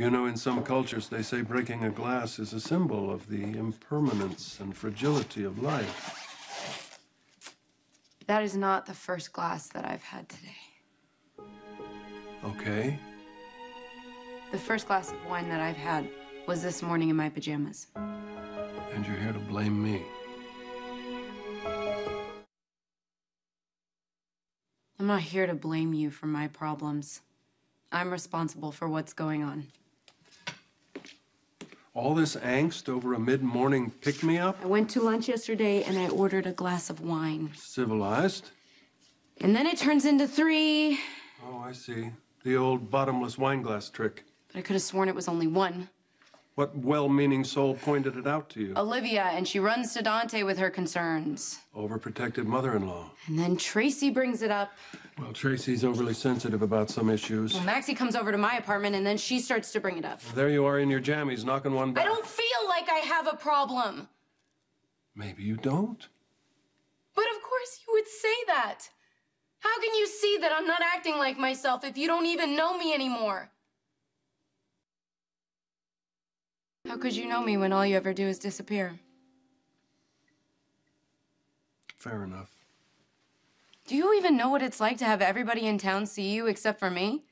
You know, in some cultures, they say breaking a glass is a symbol of the impermanence and fragility of life. That is not the first glass that I've had today. Okay. The first glass of wine that I've had was this morning in my pajamas. And you're here to blame me. I'm not here to blame you for my problems. I'm responsible for what's going on. All this angst over a mid-morning pick-me-up? I went to lunch yesterday and I ordered a glass of wine. Civilized. And then it turns into 3. Oh, I see. The old bottomless wine glass trick. But I could have sworn it was only 1. What well-meaning soul pointed it out to you? Olivia, and she runs to Dante with her concerns. Overprotective mother-in-law. And then Tracy brings it up. Well, Tracy's overly sensitive about some issues. Well, Maxie comes over to my apartment and then she starts to bring it up. There you are in your jammies, knocking one back. I don't feel like I have a problem. Maybe you don't. But of course you would say that. How can you see that I'm not acting like myself if you don't even know me anymore? How could you know me when all you ever do is disappear? Fair enough. Do you even know what it's like to have everybody in town see you except for me?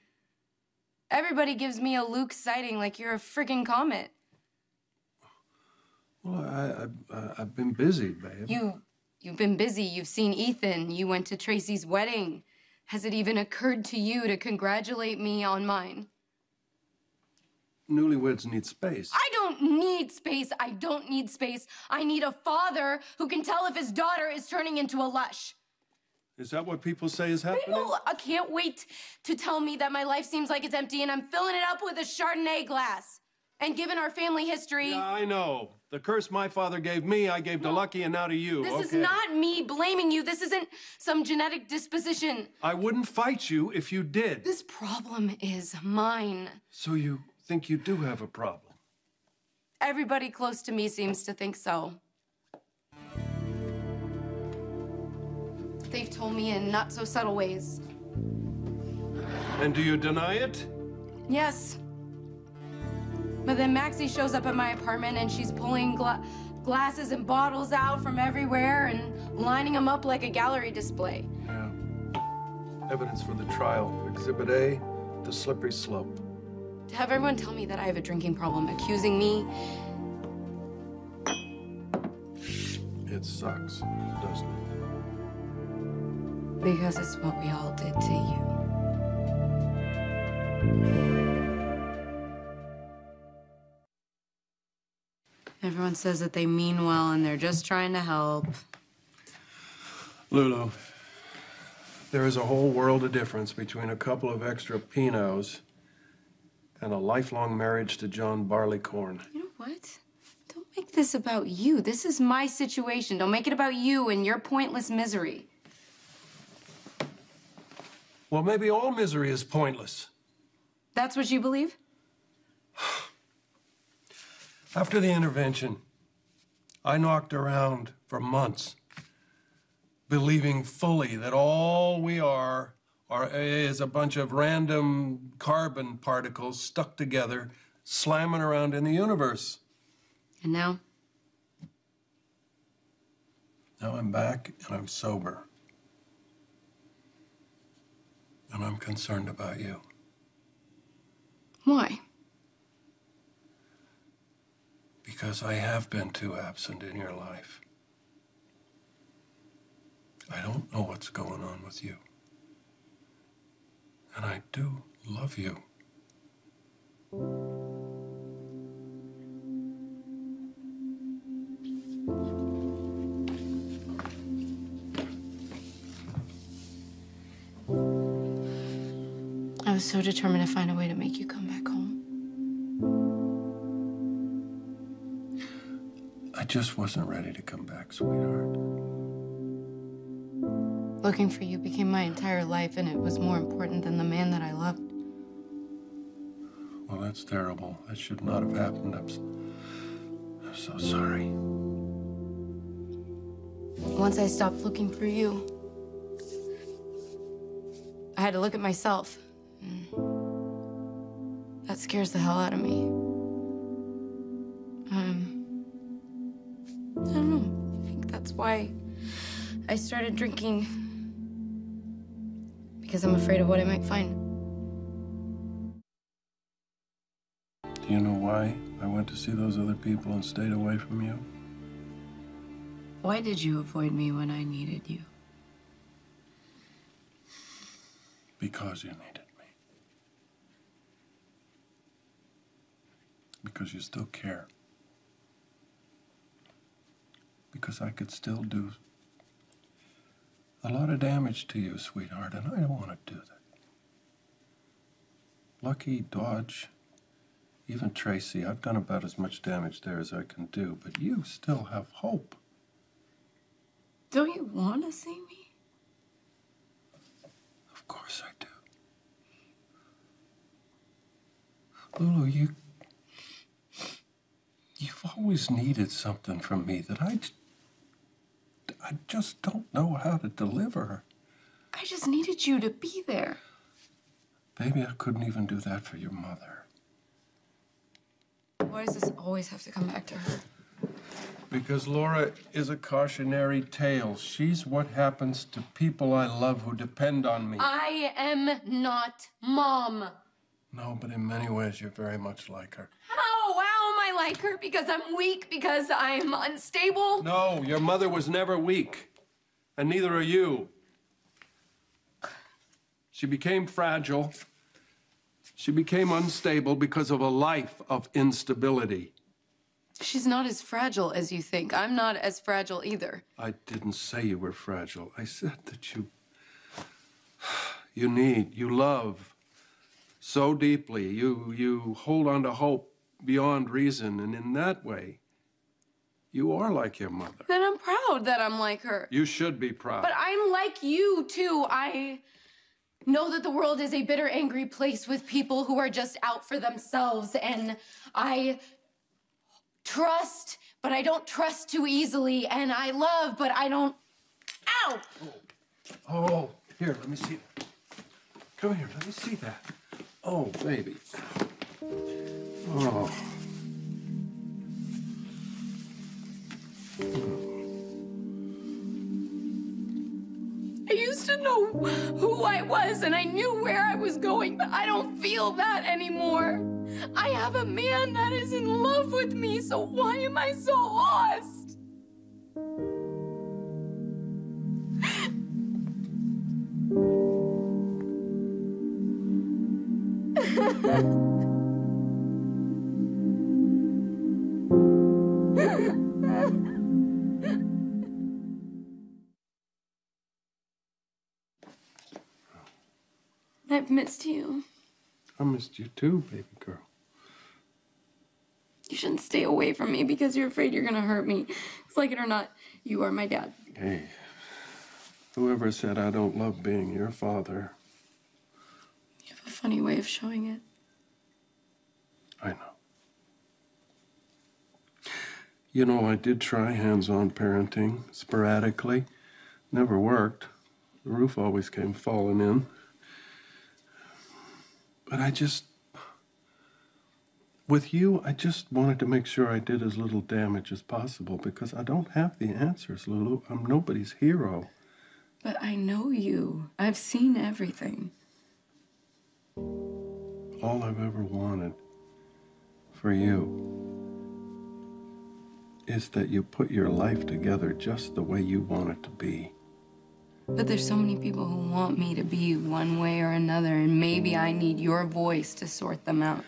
Everybody gives me a Luke sighting like you're a friggin' comet. Well, I've been busy, babe. You've been busy. You've seen Ethan. You went to Tracy's wedding. Has it even occurred to you to congratulate me on mine? Newlyweds need space. I don't need space. I don't need space. I need a father who can tell if his daughter is turning into a lush. Is that what people say is happening? People can't wait to tell me that my life seems like it's empty and I'm filling it up with a Chardonnay glass. And given our family history... Yeah, I know. The curse my father gave me, I gave to Lucky and now to you. This is not me blaming you. This isn't some genetic disposition. I wouldn't fight you if you did. This problem is mine. So you think you do have a problem? Everybody close to me seems to think so. They've told me in not so subtle ways. And do you deny it? Yes. But then Maxie shows up at my apartment and she's pulling glasses and bottles out from everywhere and lining them up like a gallery display. Yeah. Evidence for the trial. Exhibit A, the slippery slope. To have everyone tell me that I have a drinking problem, accusing me... It sucks, doesn't it? Because it's what we all did to you. Everyone says that they mean well and they're just trying to help. Lulu, there is a whole world of difference between a couple of extra Pinots and a lifelong marriage to John Barleycorn. You know what? Don't make this about you. This is my situation. Don't make it about you and your pointless misery. Well, maybe all misery is pointless. That's what you believe? After the intervention, I knocked around for months, believing fully that all we are is a bunch of random carbon particles stuck together, slamming around in the universe. And now? Now I'm back and I'm sober. And I'm concerned about you. Why? Because I have been too absent in your life. I don't know what's going on with you. And I do love you. I was so determined to find a way to make you come back home. I just wasn't ready to come back, sweetheart. Looking for you became my entire life, and it was more important than the man that I loved. Well, that's terrible. That should not have happened. I'm so sorry. Once I stopped looking for you, I had to look at myself. That what scares the hell out of me. I don't know. I think that's why I started drinking. Because I'm afraid of what I might find. Do you know why I went to see those other people and stayed away from you? Why did you avoid me when I needed you? Because you needed me. Because you still care. Because I could still do a lot of damage to you, sweetheart, and I don't want to do that. Lucky, Dodge, even Tracy, I've done about as much damage there as I can do, but you still have hope. Don't you want to see me? Of course I do. Lulu, you've always needed something from me that I just don't know how to deliver. I just needed you to be there. Baby, I couldn't even do that for your mother. Why does this always have to come back to her? Because Laura is a cautionary tale. She's what happens to people I love who depend on me. I am not Mom. No, but in many ways, you're very much like her. How? How am I like her? Because I'm weak? Because I'm unstable? No, your mother was never weak. And neither are you. She became fragile. She became unstable because of a life of instability. She's not as fragile as you think. I'm not as fragile either. I didn't say you were fragile. I said that you love so deeply. You hold on to hope beyond reason, and in that way, you are like your mother. Then I'm proud that I'm like her. You should be proud. But I'm like you, too. I know that the world is a bitter, angry place with people who are just out for themselves, and I trust, but I don't trust too easily, and I love, but I don't... Ow! Oh, here, let me see that. Come here, let me see that. Oh, baby. Oh. I used to know who I was, and I knew where I was going, but I don't feel that anymore. I have a man that is in love with me, so why am I so lost? I've missed you. I missed you too, baby girl. You shouldn't stay away from me because you're afraid you're gonna hurt me. It's like it or not, you are my dad. Hey, whoever said I don't love being your father? You have a funny way of showing it. I know. You know, I did try hands-on parenting sporadically. Never worked. The roof always came falling in. But with you, I just wanted to make sure I did as little damage as possible because I don't have the answers, Lulu. I'm nobody's hero. But I know you. I've seen everything. All I've ever wanted for you is that you put your life together just the way you want it to be. But there's so many people who want me to be one way or another, and maybe I need your voice to sort them out.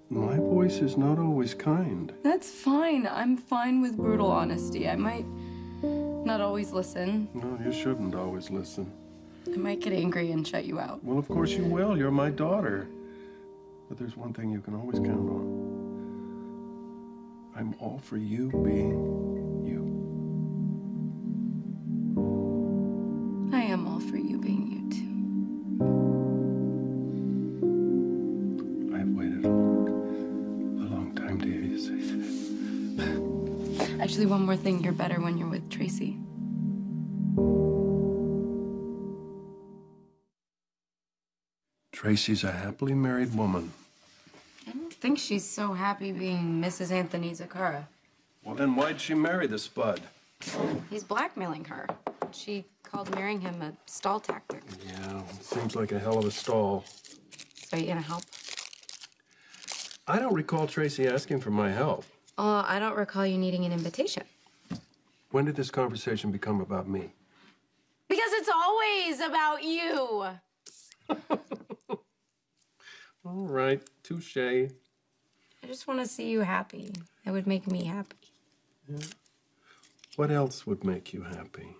My voice is not always kind. That's fine. I'm fine with brutal honesty. I might not always listen. No, you shouldn't always listen. I might get angry and shut you out. Well, of course you will. You're my daughter. But there's one thing you can always count on. I'm all for you being you. I am all for you being you, too. I've waited a long time to hear you say that. Actually, one more thing. You're better when you're with Tracy. Tracy's a happily married woman. think she's so happy being Mrs. Anthony Zakara. Well, then why'd she marry the spud? He's blackmailing her. She called marrying him a stall tactic. Yeah, seems like a hell of a stall. So you gonna help? I don't recall Tracy asking for my help. I don't recall you needing an invitation. When did this conversation become about me? Because it's always about you. All right, touche. I just want to see you happy. That would make me happy. Yeah. What else would make you happy?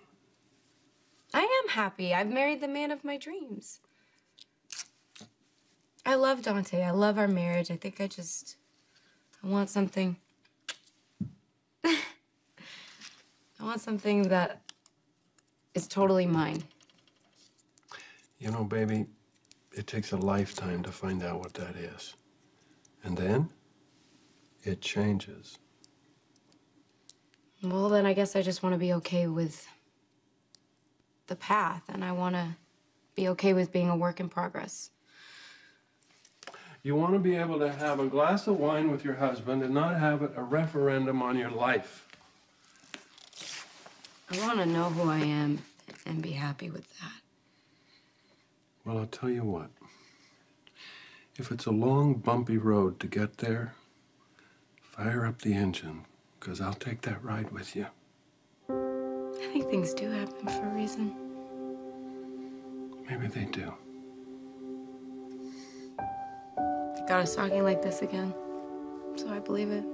I am happy. I've married the man of my dreams. I love Dante. I love our marriage. I think I want something. I want something that is totally mine. You know, baby, it takes a lifetime to find out what that is. And then, it changes. Well, then I guess I just want to be okay with the path, and I want to be okay with being a work in progress. You want to be able to have a glass of wine with your husband and not have it a referendum on your life. I want to know who I am and be happy with that. Well, I'll tell you what. If it's a long, bumpy road to get there, fire up the engine, because I'll take that ride with you. I think things do happen for a reason. Maybe they do. You got us talking like this again, so I believe it.